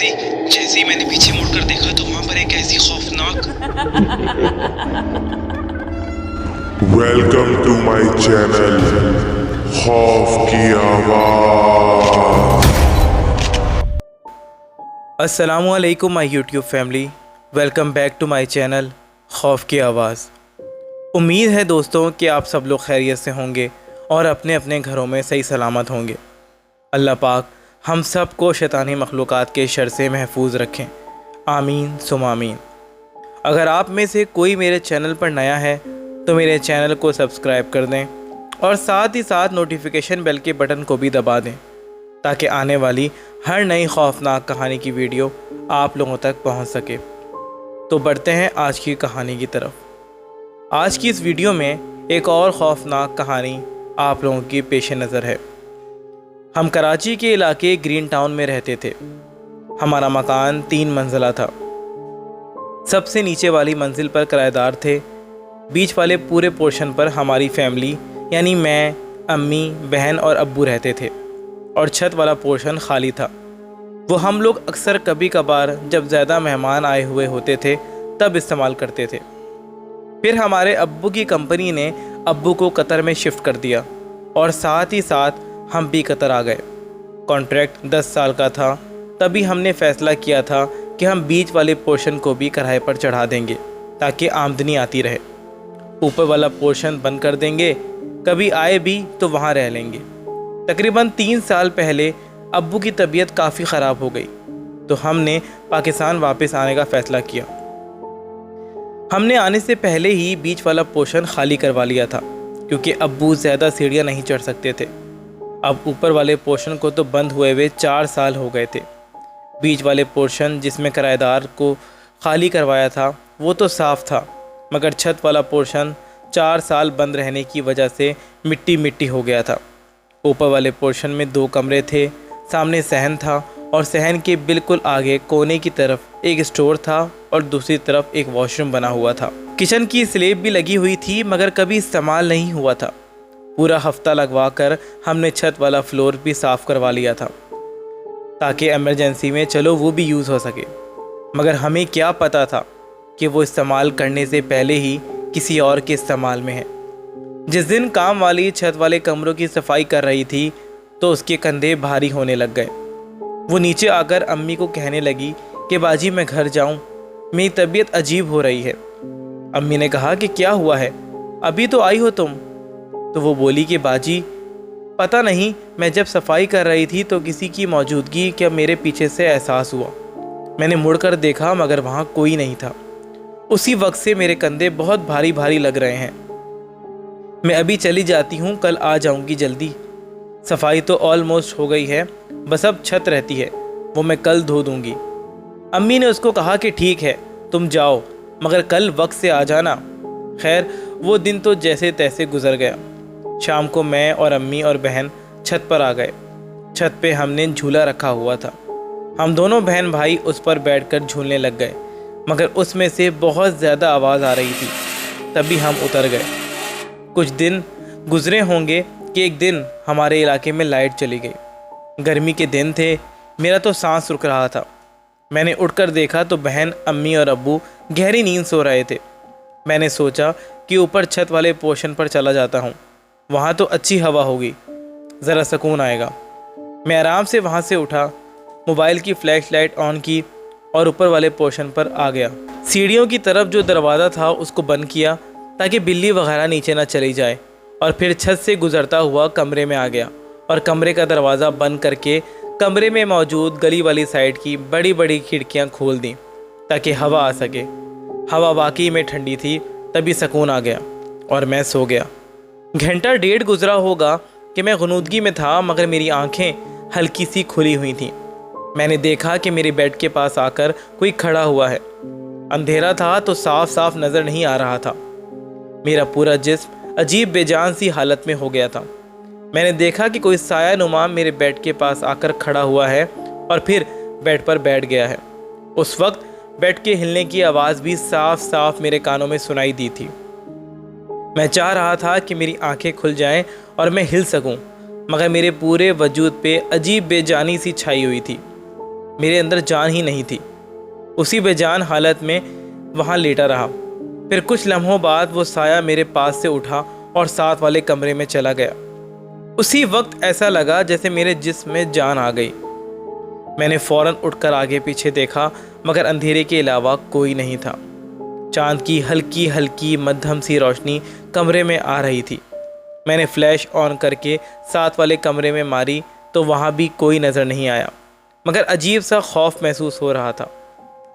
जैसे ही मैंने पीछे मुड़कर देखा तो वहां पर एक ऐसी खौफनाक वेलकम टू माय चैनल खौफ की आवाज़। अस्सलामुअलैकुम my YouTube family, welcome back to my channel खौफ की आवाज़। उम्मीद है दोस्तों कि आप सब लोग खैरियत से होंगे और अपने अपने घरों में सही सलामत होंगे। अल्लाह पाक हम सब को शैतानी मखलूक़ात के शर से महफूज रखें, आमीन सुम आमीन। अगर आप में से कोई मेरे चैनल पर नया है तो मेरे चैनल को सब्सक्राइब कर दें और साथ ही साथ नोटिफिकेशन बेल के बटन को भी दबा दें ताकि आने वाली हर नई खौफनाक कहानी की वीडियो आप लोगों तक पहुंच सके। तो बढ़ते हैं आज की कहानी की तरफ। आज की इस वीडियो में एक और खौफनाक कहानी आप लोगों की पेश नज़र है। हम कराची के इलाके ग्रीन टाउन में रहते थे। हमारा मकान 3 मंजिला था। सबसे नीचे वाली मंजिल पर किराएदार थे। बीच वाले पूरे पोर्शन पर हमारी फैमिली यानी मैं, अम्मी, बहन और अब्बू रहते थे और छत वाला पोर्शन खाली था। वो हम लोग अक्सर कभी कभार जब ज़्यादा मेहमान आए हुए होते थे तब इस्तेमाल करते थे। फिर हमारे अब्बू की कंपनी ने अब्बू को कतर में शिफ्ट कर दिया और साथ ही साथ हम भी कतर आ गए। कॉन्ट्रैक्ट 10 साल का था। तभी हमने फ़ैसला किया था कि हम बीच वाले पोर्शन को भी किराए पर चढ़ा देंगे ताकि आमदनी आती रहे। ऊपर वाला पोर्शन बंद कर देंगे, कभी आए भी तो वहाँ रह लेंगे। तकरीबन 3 साल पहले अब्बू की तबीयत काफ़ी ख़राब हो गई तो हमने पाकिस्तान वापस आने का फ़ैसला किया। हमने आने से पहले ही बीच वाला पोर्शन खाली करवा लिया था क्योंकि अब्बू ज़्यादा सीढ़ियाँ नहीं चढ़ सकते थे। अब ऊपर वाले पोर्शन को तो बंद हुए हुए 4 साल हो गए थे। बीच वाले पोर्शन जिसमें किराएदार को खाली करवाया था वो तो साफ़ था, मगर छत वाला पोर्शन 4 साल बंद रहने की वजह से मिट्टी मिट्टी हो गया था। ऊपर वाले पोर्शन में 2 कमरे थे, सामने सहन था और सहन के बिल्कुल आगे कोने की तरफ एक स्टोर था और दूसरी तरफ एक वॉशरूम बना हुआ था। किचन की स्लेब भी लगी हुई थी मगर कभी इस्तेमाल नहीं हुआ था। पूरा हफ्ता लगवा कर हमने छत वाला फ्लोर भी साफ़ करवा लिया था ताकि एमरजेंसी में चलो वो भी यूज़ हो सके। मगर हमें क्या पता था कि वो इस्तेमाल करने से पहले ही किसी और के इस्तेमाल में है। जिस दिन काम वाली छत वाले कमरों की सफाई कर रही थी तो उसके कंधे भारी होने लग गए। वो नीचे आकर अम्मी को कहने लगी कि बाजी मैं घर जाऊं, मेरी तबीयत अजीब हो रही है। अम्मी ने कहा कि क्या हुआ है, अभी तो आई हो तुम। तो वो बोली कि बाजी पता नहीं, मैं जब सफाई कर रही थी तो किसी की मौजूदगी क्या मेरे पीछे से एहसास हुआ। मैंने मुड़कर देखा मगर वहाँ कोई नहीं था। उसी वक्त से मेरे कंधे बहुत भारी भारी लग रहे हैं। मैं अभी चली जाती हूँ, कल आ जाऊँगी जल्दी। सफाई तो ऑलमोस्ट हो गई है, बस अब छत रहती है, वो मैं कल धो दूँगी। अम्मी ने उसको कहा कि ठीक है तुम जाओ मगर कल वक्त से आ जाना। खैर वो दिन तो जैसे तैसे गुजर गया। शाम को मैं और अम्मी और बहन छत पर आ गए। छत पे हमने झूला रखा हुआ था। हम दोनों बहन भाई उस पर बैठकर झूलने लग गए मगर उसमें से बहुत ज़्यादा आवाज़ आ रही थी। तभी हम उतर गए। कुछ दिन गुजरे होंगे कि एक दिन हमारे इलाके में लाइट चली गई। गर्मी के दिन थे, मेरा तो सांस रुक रहा था। मैंने उठकर देखा तो बहन, अम्मी और अब्बू गहरी नींद सो रहे थे। मैंने सोचा कि ऊपर छत वाले पोर्शन पर चला जाता हूँ, वहाँ तो अच्छी हवा होगी, ज़रा सुकून आएगा। मैं आराम से वहाँ से उठा, मोबाइल की फ्लैश लाइट ऑन की और ऊपर वाले पोर्शन पर आ गया। सीढ़ियों की तरफ जो दरवाज़ा था उसको बंद किया ताकि बिल्ली वगैरह नीचे ना चली जाए और फिर छत से गुजरता हुआ कमरे में आ गया और कमरे का दरवाज़ा बंद करके कमरे में मौजूद गली वाली साइड की बड़ी बड़ी खिड़कियाँ खोल दी ताकि हवा आ सके। हवा वाकई में ठंडी थी। तभी सुकून आ गया और मैं सो गया। घंटा डेढ़ गुजरा होगा कि मैं गुनूदगी में था मगर मेरी आंखें हल्की सी खुली हुई थीं। मैंने देखा कि मेरे बेड के पास आकर कोई खड़ा हुआ है। अंधेरा था तो साफ साफ नज़र नहीं आ रहा था। मेरा पूरा जिस्म अजीब बेजान सी हालत में हो गया था। मैंने देखा कि कोई साया नुमा मेरे बेड के पास आकर खड़ा हुआ है और फिर बेड पर बैठ गया है। उस वक्त बेड के हिलने की आवाज़ भी साफ साफ मेरे कानों में सुनाई दी थी। मैं चाह रहा था कि मेरी आंखें खुल जाएं और मैं हिल सकूं, मगर मेरे पूरे वजूद पे अजीब बेजानी सी छाई हुई थी। میرے اندر جان ہی نہیں تھی۔ اسی بے جان حالت میں وہاں لیٹا رہا۔ پھر کچھ لمحوں بعد وہ سایہ میرے پاس سے اٹھا اور ساتھ والے کمرے میں چلا گیا۔ اسی وقت ایسا لگا جیسے میرے جسم میں جان آ گئی۔ میں نے فوراً اٹھ کر آگے پیچھے دیکھا، مگر اندھیرے کے علاوہ کوئی نہیں تھا۔ چاند کی ہلکی ہلکی مدھم سی روشنی کمرے میں آ رہی تھی۔ میں نے فلیش آن کر کے ساتھ والے کمرے میں ماری تو وہاں بھی کوئی نظر نہیں آیا، مگر عجیب سا خوف محسوس ہو رہا تھا۔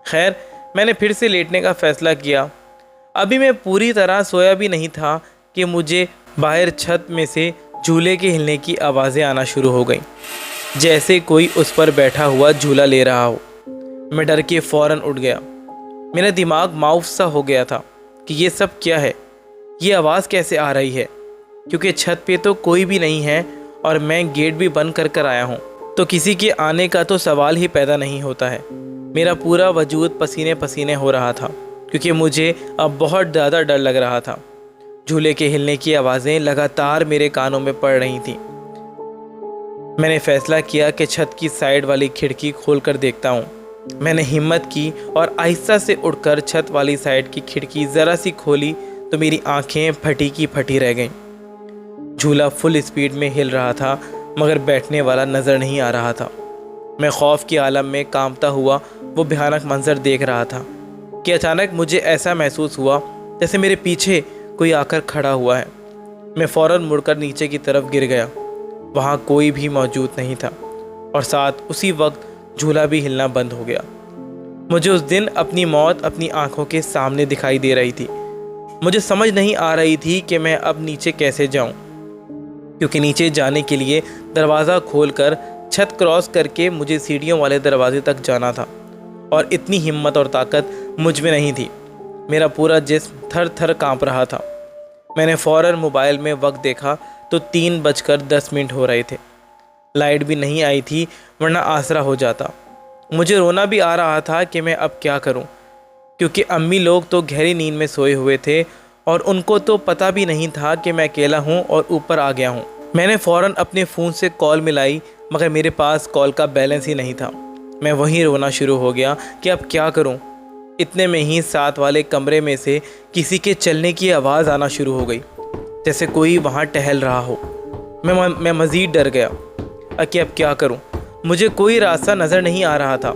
خیر، میں نے پھر سے لیٹنے کا فیصلہ کیا۔ ابھی میں پوری طرح سویا بھی نہیں تھا کہ مجھے باہر چھت میں سے جھولے کے ہلنے کی آوازیں آنا شروع ہو گئیں، جیسے کوئی اس پر بیٹھا ہوا جھولا لے رہا ہو۔ میں ڈر کے فوراً اٹھ گیا۔ میرا دماغ معاف سا ہو گیا تھا کہ یہ سب کیا ہے، یہ آواز کیسے آ رہی ہے، کیونکہ چھت پہ تو کوئی بھی نہیں ہے اور میں گیٹ بھی بند کر آیا ہوں، تو کسی کے آنے کا تو سوال ہی پیدا نہیں ہوتا ہے۔ میرا پورا وجود پسینے پسینے ہو رہا تھا، کیونکہ مجھے اب بہت زیادہ ڈر لگ رہا تھا۔ جھولے کے ہلنے کی آوازیں لگاتار میرے کانوں میں پڑ رہی تھیں۔ میں نے فیصلہ کیا کہ چھت کی سائیڈ والی کھڑکی کھول کر دیکھتا ہوں۔ میں نے ہمت کی اور آہستہ سے اٹھ کر چھت والی سائیڈ کی کھڑکی ذرا سی کھولی تو میری آنکھیں پھٹی کی پھٹی رہ گئیں۔ جھولا فل اسپیڈ میں ہل رہا تھا، مگر بیٹھنے والا نظر نہیں آ رہا تھا۔ میں خوف کے عالم میں کانپتا ہوا وہ بھیانک منظر دیکھ رہا تھا کہ اچانک مجھے ایسا محسوس ہوا جیسے میرے پیچھے کوئی آ کر کھڑا ہوا ہے۔ میں فوراً مڑ کر نیچے کی طرف گر گیا۔ وہاں کوئی بھی موجود نہیں تھا اور ساتھ اسی وقت جھولا بھی ہلنا بند ہو گیا۔ مجھے اس دن اپنی موت اپنی آنکھوں کے سامنے دکھائی دے رہی تھی۔ مجھے سمجھ نہیں آ رہی تھی کہ میں اب نیچے کیسے جاؤں، کیونکہ نیچے جانے کے لیے دروازہ کھول کر چھت کراس کر کے مجھے سیڑھیوں والے دروازے تک جانا تھا، اور اتنی ہمت اور طاقت مجھ میں نہیں تھی۔ میرا پورا جسم تھر تھر کانپ رہا تھا۔ میں نے فوراً موبائل میں وقت دیکھا تو 3:10 ہو رہے تھے۔ لائٹ بھی نہیں آئی تھی، ورنہ آسرا ہو جاتا۔ مجھے رونا بھی آ رہا تھا کہ میں اب کیا کروں، کیونکہ امی لوگ تو گہری نیند میں سوئے ہوئے تھے اور ان کو تو پتہ بھی نہیں تھا کہ میں اکیلا ہوں اور اوپر آ گیا ہوں۔ میں نے فوراً اپنے فون سے کال ملائی، مگر میرے پاس کال کا بیلنس ہی نہیں تھا۔ میں وہیں رونا شروع ہو گیا کہ اب کیا کروں۔ اتنے میں ہی ساتھ والے کمرے میں سے کسی کے چلنے کی آواز آنا شروع ہو گئی، جیسے کوئی وہاں ٹہل رہا ہو۔ میں مزید ڈر گیا کہ اب کیا کروں۔ مجھے کوئی راستہ نظر نہیں آ رہا تھا۔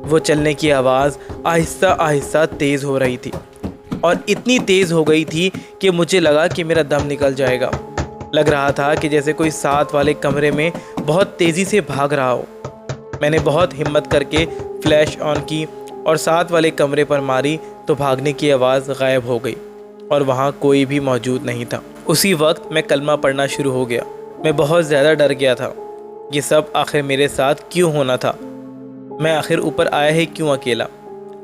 وہ چلنے کی آواز آہستہ آہستہ تیز ہو رہی تھی، اور اتنی تیز ہو گئی تھی کہ مجھے لگا کہ میرا دم نکل جائے گا۔ لگ رہا تھا کہ جیسے کوئی ساتھ والے کمرے میں بہت تیزی سے بھاگ رہا ہو۔ میں نے بہت ہمت کر کے فلیش آن کی اور ساتھ والے کمرے پر ماری تو بھاگنے کی آواز غائب ہو گئی اور وہاں کوئی بھی موجود نہیں تھا۔ اسی وقت میں کلمہ پڑھنا شروع ہو گیا۔ میں بہت زیادہ ڈر گیا تھا۔ یہ سب آخر میرے ساتھ کیوں ہونا تھا؟ میں آخر اوپر آیا ہے کیوں اکیلا؟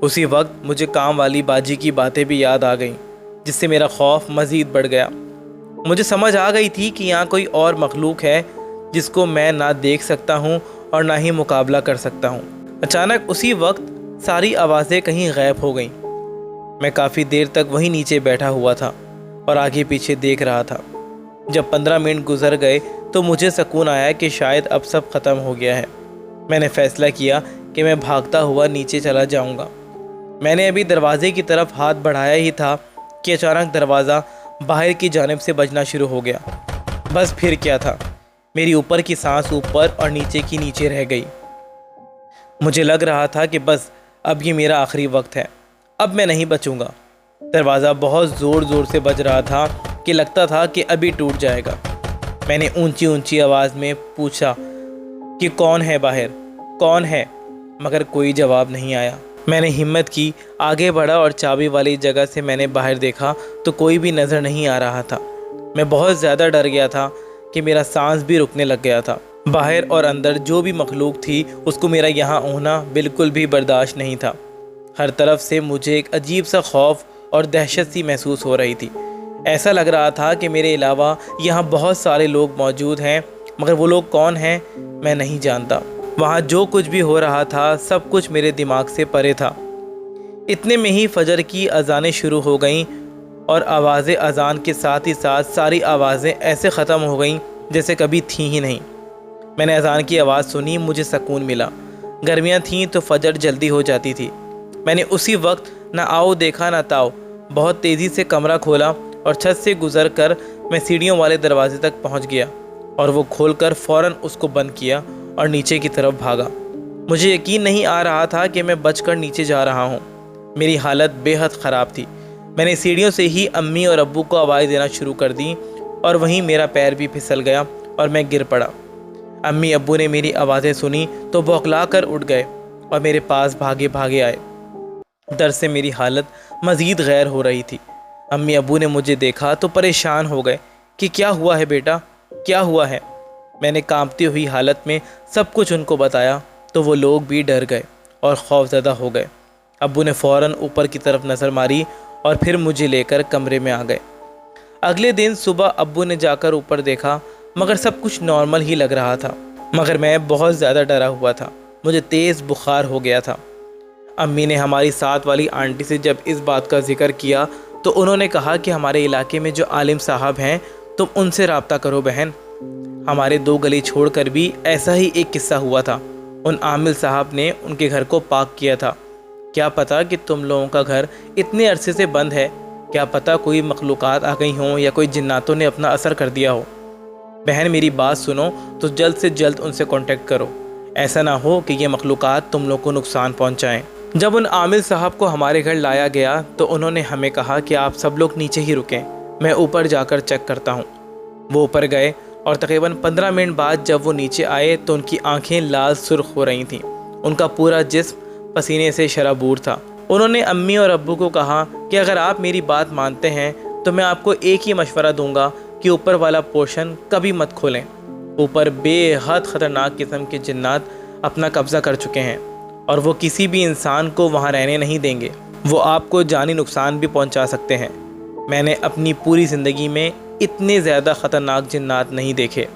اسی وقت مجھے کام والی باجی کی باتیں بھی یاد آ گئیں، جس سے میرا خوف مزید بڑھ گیا۔ مجھے سمجھ آ گئی تھی کہ یہاں کوئی اور مخلوق ہے جس کو میں نہ دیکھ سکتا ہوں اور نہ ہی مقابلہ کر سکتا ہوں۔ اچانک اسی وقت ساری آوازیں کہیں غائب ہو گئیں۔ میں کافی دیر تک وہیں نیچے بیٹھا ہوا تھا اور آگے پیچھے دیکھ رہا تھا۔ جب 15 منٹ گزر گئے تو مجھے سکون آیا کہ شاید اب سب ختم ہو گیا ہے۔ میں نے فیصلہ کیا کہ میں بھاگتا ہوا نیچے چلا جاؤں گا۔ میں نے ابھی دروازے کی طرف ہاتھ بڑھایا ہی تھا کہ اچانک دروازہ باہر کی جانب سے بجنا شروع ہو گیا۔ بس پھر کیا تھا، میری اوپر کی سانس اوپر اور نیچے کی نیچے رہ گئی۔ مجھے لگ رہا تھا کہ بس اب یہ میرا آخری وقت ہے، اب میں نہیں بچوں گا۔ دروازہ بہت زور سے بج رہا تھا کہ لگتا تھا کہ ابھی ٹوٹ جائے گا۔ میں نے اونچی آواز میں پوچھا کہ کون ہے باہر، کون ہے، مگر کوئی جواب نہیں آیا۔ میں نے ہمت کی، آگے بڑھا اور چابی والی جگہ سے میں نے باہر دیکھا تو کوئی بھی نظر نہیں آ رہا تھا۔ میں بہت زیادہ ڈر گیا تھا کہ میرا سانس بھی رکنے لگ گیا تھا۔ باہر اور اندر جو بھی مخلوق تھی اس کو میرا یہاں ہونا بالکل بھی برداشت نہیں تھا۔ ہر طرف سے مجھے ایک عجیب سا خوف اور دہشت سی محسوس ہو رہی تھی۔ ایسا لگ رہا تھا کہ میرے علاوہ یہاں بہت سارے لوگ موجود ہیں، مگر وہ لوگ کون ہیں میں نہیں جانتا۔ وہاں جو کچھ بھی ہو رہا تھا سب کچھ میرے دماغ سے پرے تھا۔ اتنے میں ہی فجر کی اذانیں شروع ہو گئیں اور آواز اذان کے ساتھ ہی ساتھ ساری آوازیں ایسے ختم ہو گئیں جیسے کبھی تھیں ہی نہیں۔ میں نے اذان کی آواز سنی، مجھے سکون ملا، गर्मियाँ थीं तो फजर जल्दी हो जाती थी। मैंने उसी वक्त ना आओ देखा ना ताओ, बहुत तेज़ी से कमरा खोला और छत से गुजर कर मैं सीढ़ियों वाले दरवाजे तक पहुंच गया और वो खोलकर फ़ौरन उसको बंद किया और नीचे की तरफ भागा। मुझे यकीन नहीं आ रहा था कि मैं बचकर नीचे जा रहा हूँ। मेरी हालत बेहद ख़राब थी। मैंने सीढ़ियों से ही अम्मी और अब्बू को आवाज़ देना शुरू कर दी और वहीं मेरा पैर भी फिसल गया और मैं गिर पड़ा। अम्मी अब्बू ने मेरी आवाज़ें सुनी तो बौखला कर उठ गए और मेरे पास भागे भागे आए। डर से मेरी हालत मज़ीद गैर हो रही थी। अम्मी अब्बू ने मुझे देखा तो परेशान हो गए कि क्या हुआ है बेटा, क्या हुआ है। मैंने कांपती हुई हालत में सब कुछ उनको बताया तो वो लोग भी डर गए और खौफज़दा हो गए। अब्बू ने फ़ौरन ऊपर की तरफ नज़र मारी और फिर मुझे लेकर कमरे में आ गए। अगले दिन सुबह अब्बू ने जाकर ऊपर देखा मगर सब कुछ नॉर्मल ही लग रहा था, मगर मैं बहुत ज़्यादा डरा हुआ था। मुझे तेज़ बुखार हो गया था। अम्मी ने हमारी साथ वाली आंटी से जब इस बात का जिक्र किया तो उन्होंने कहा कि हमारे इलाके में जो आलिम साहब हैं तुम उनसे रब्ता करो बहन। हमारे 2 गली छोड़कर भी ऐसा ही एक किस्सा हुआ था। उन आमिल साहब ने उनके घर को पाक किया था। क्या पता कि तुम लोगों का घर इतने अरसे से बंद है, क्या पता कोई मखलूक़ात आ गई हों या कोई जिन्नातों ने अपना असर कर दिया हो। बहन मेरी बात सुनो तो जल्द से जल्द उनसे कांटेक्ट करो, ऐसा ना हो कि ये मखलूक़ात तुम लोग को नुकसान पहुंचाएं। जब उन आमिल साहब को हमारे घर लाया गया तो उन्होंने हमें कहा कि आप सब लोग नीचे ही रुकें, मैं ऊपर जाकर चेक करता हूँ। वो ऊपर गए और तकरीबन 15 मिनट बाद जब वो नीचे आए तो उनकी आंखें लाल सुर्ख हो रही थीं। उनका पूरा जिस्म पसीने से शराबूर था। उन्होंने अम्मी और अब्बू को कहा कि अगर आप मेरी बात मानते हैं तो मैं आपको एक ही मशवरा दूंगा कि ऊपर वाला पोर्शन कभी मत खोलें। ऊपर बेहद ख़तरनाक किस्म के जिन्नात अपना कब्ज़ा कर चुके हैं और वो किसी भी इंसान को वहाँ रहने नहीं देंगे। वो आपको जानी नुकसान भी पहुँचा सकते हैं। मैंने अपनी पूरी ज़िंदगी में इतने ज़्यादा ख़तरनाक जिन्नात नहीं देखे।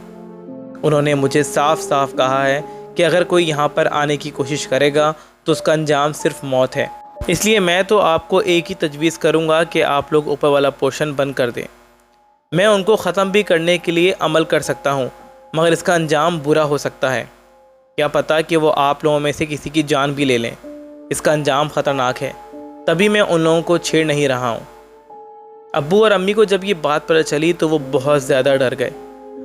उन्होंने मुझे साफ साफ कहा है कि अगर कोई यहाँ पर आने की कोशिश करेगा तो उसका अंजाम सिर्फ मौत है। इसलिए मैं तो आपको एक ही तजवीज़ करूँगा कि आप लोग ऊपर वाला पोर्शन बंद कर दें। मैं उनको ख़त्म भी करने के लिए अमल कर सकता हूँ, मगर इसका अंजाम बुरा हो सकता है। क्या पता कि वो आप लोगों में से किसी की जान भी ले लें। इसका अंजाम ख़तरनाक है, तभी मैं उन लोगों को छेड़ नहीं रहा हूँ। अब्बू और अम्मी को जब ये बात पता चली तो वो बहुत ज़्यादा डर गए।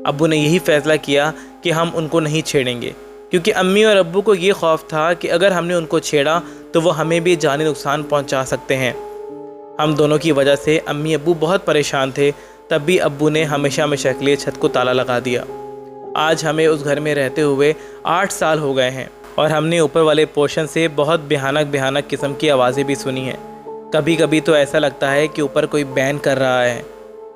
अब्बू ने यही फ़ैसला किया कि हम उनको नहीं छेड़ेंगे, क्योंकि अम्मी और अब्बू को ये खौफ था कि अगर हमने उनको छेड़ा तो वो हमें भी जानी नुकसान पहुंचा सकते हैं। हम दोनों की वजह से अम्मी अब्बू बहुत परेशान थे। तब भी अब्बू ने हमेशा हमेशा के लिए छत को ताला लगा दिया। आज हमें उस घर में रहते हुए 8 साल हो गए हैं और हमने ऊपर वाले पोर्शन से बहुत भयानक किस्म की आवाज़ें भी सुनी हैं। कभी कभी तो ऐसा लगता है कि ऊपर कोई बैन कर रहा है,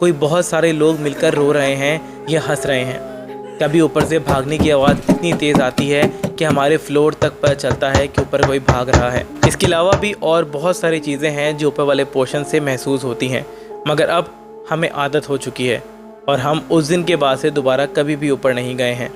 कोई बहुत सारे लोग मिलकर रो रहे हैं या हंस रहे हैं। कभी ऊपर से भागने की आवाज़ इतनी तेज़ आती है कि हमारे फ्लोर तक पता चलता है कि ऊपर कोई भाग रहा है। इसके अलावा भी और बहुत सारी चीज़ें हैं जो ऊपर वाले पोर्शन से महसूस होती हैं, मगर अब हमें आदत हो चुकी है और हम उस दिन के बाद से दोबारा कभी भी ऊपर नहीं गए हैं।